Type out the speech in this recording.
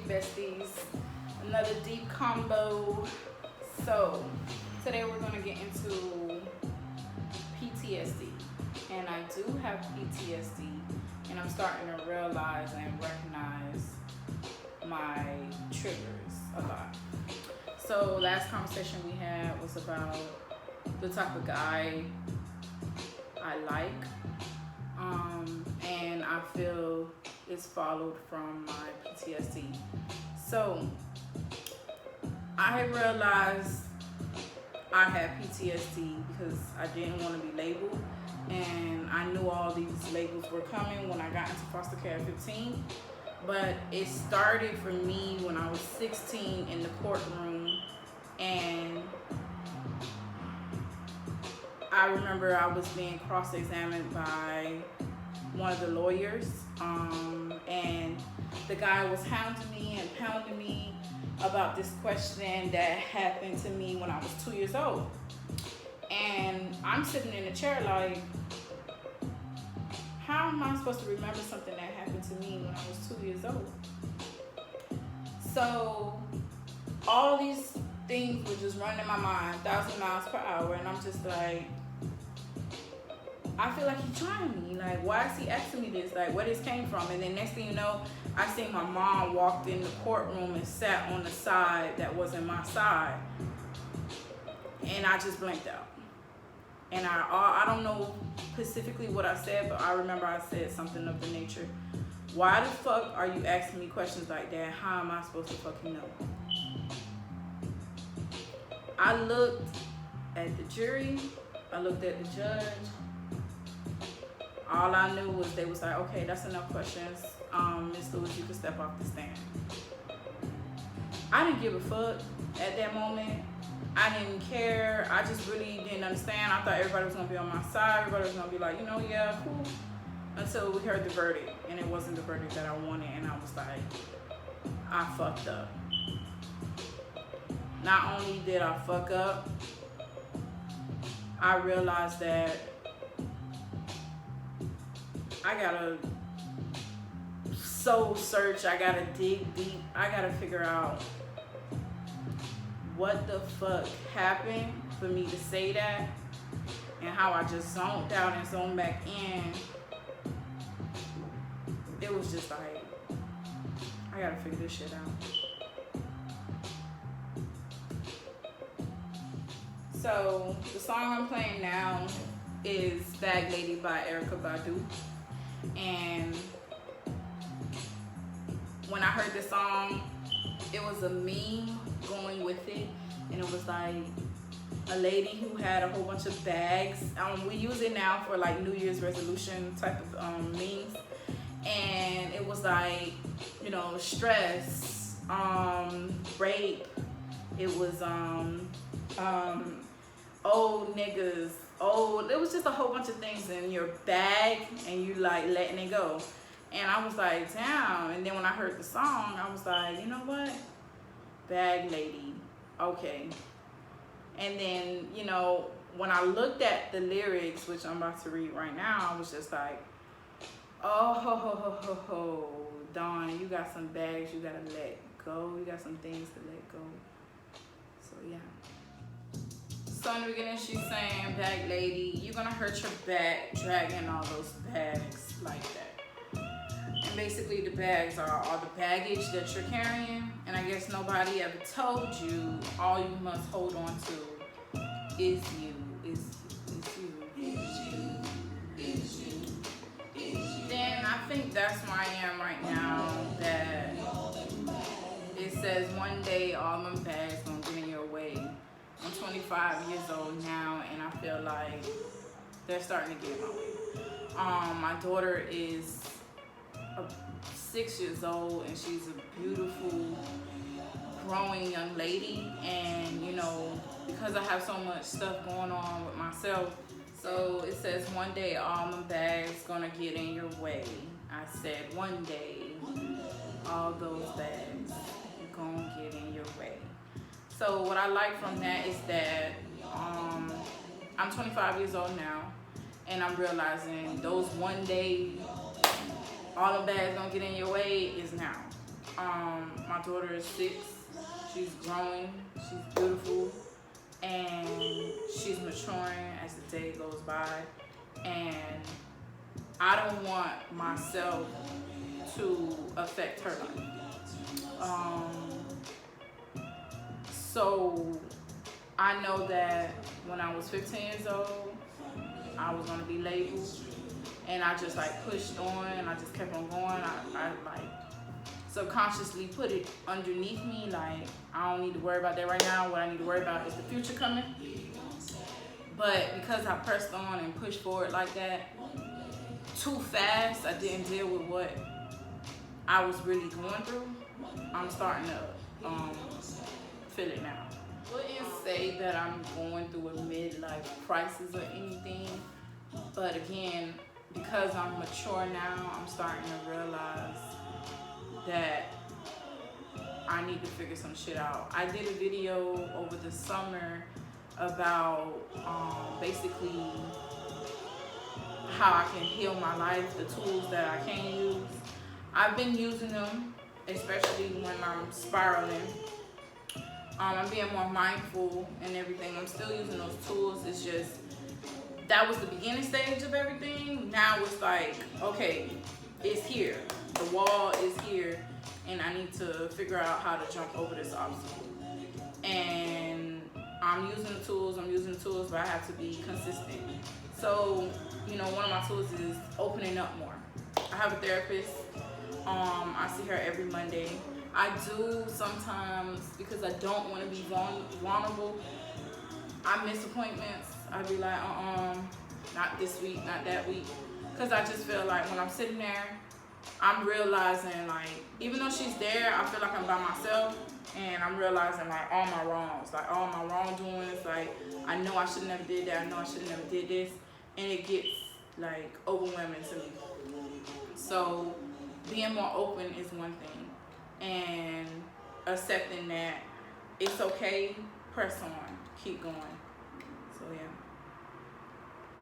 besties, another deep combo. So today we're going to get into PTSD, and I do have PTSD, and I'm starting to realize and recognize my triggers a lot. So last conversation we had was about the type of guy I like, and I feel it's followed from my PTSD. So I realized I had PTSD because I didn't want to be labeled, and I knew all these labels were coming when I got into foster care at 15. But it started for me when I was 16 in the courtroom, and I remember I was being cross-examined by one of the lawyers, and the guy was hounding me and pounding me about this question that happened to me when I was 2 years old. And I'm sitting in a chair like, how am I supposed to remember something that happened to me when I was 2 years old? So all these things were just running in my mind, 1,000 miles per hour, and I'm just like, I feel like he's trying me. Like, why is he asking me this? Like, where this came from? And then next thing you know, I seen my mom walked in the courtroom and sat on the side that wasn't my side. And I just blanked out. And I don't know specifically what I said, but I remember I said something of the nature, why the fuck are you asking me questions like that? How am I supposed to fucking know? I looked at the jury, I looked at the judge. All I knew was they was like, okay, that's enough questions. Ms. Lewis, you can step off the stand. I didn't give a fuck at that moment. I didn't care. I just really didn't understand. I thought everybody was gonna be on my side. Everybody was gonna be like, yeah, cool. Until we heard the verdict, and it wasn't the verdict that I wanted, and I was like, I fucked up. Not only did I fuck up, I realized that I gotta soul search, I gotta dig deep, I gotta figure out what the fuck happened for me to say that, and how I just zoned out and zoned back in. It was just like, I gotta figure this shit out. So the song I'm playing now is Bag Lady by Erykah Badu. And when I heard this song, it was a meme going with it, and it was like a lady who had a whole bunch of bags. We use it now for like New Year's resolution type of memes, and it was like, stress, rape. It was old niggas. It was just a whole bunch of things in your bag, and you like letting it go. And I was like, damn. And then when I heard the song, I was like, you know what? Bag lady. Okay. And then, when I looked at the lyrics, which I'm about to read right now, I was just like, oh, ho, ho, ho, ho, ho. Dawn, you got some bags you gotta let go. You got some things to let go. So, yeah. So in the beginning, she's saying, bag lady, you're gonna hurt your back dragging all those bags like that. And basically the bags are all the baggage that you're carrying. And I guess nobody ever told you all you must hold on to is you, is you. Then I think that's where I am right now, that it says one day all them bags gonna get in your way. I'm 25 years old now, and I feel like they're starting to get in my way. My daughter is 6 years old, and she's a beautiful, growing young lady. And, because I have so much stuff going on with myself, so it says one day all my bags gonna get in your way. I said one day all those bags gonna get in your way. So what I like from that is that I'm 25 years old now, and I'm realizing those one day all the bags gonna get in your way is now. My daughter is 6. She's growing. She's beautiful. And she's maturing as the day goes by. And I don't want myself to affect her life. So I know that when I was 15 years old, I was gonna be labeled, and I just like pushed on, and I just kept on going. I like subconsciously put it underneath me, like I don't need to worry about that right now. What I need to worry about is the future coming. But because I pressed on and pushed forward like that too fast, I didn't deal with what I was really going through. I'm starting to feel it now. I wouldn't say that I'm going through a midlife crisis or anything, but again, because I'm mature now, I'm starting to realize that I need to figure some shit out. I did a video over the summer about basically how I can heal my life, the tools that I can use. I've been using them, especially when I'm spiraling. I'm being more mindful and everything. I'm still using those tools. It's just, that was the beginning stage of everything. Now it's like, okay, it's here. The wall is here, and I need to figure out how to jump over this obstacle. And I'm using the tools, but I have to be consistent. So, you know, one of my tools is opening up more. I have a therapist. I see her every Monday. I do sometimes, because I don't want to be vulnerable, I miss appointments. I be like, not this week, not that week. Because I just feel like when I'm sitting there, I'm realizing, like, even though she's there, I feel like I'm by myself. And I'm realizing, like, all my wrongs, like, all my wrongdoings. Like, I know I should never did that. I know I should never did this. And it gets, like, overwhelming to me. So being more open is one thing. And accepting that it's okay, press on, keep going. So yeah.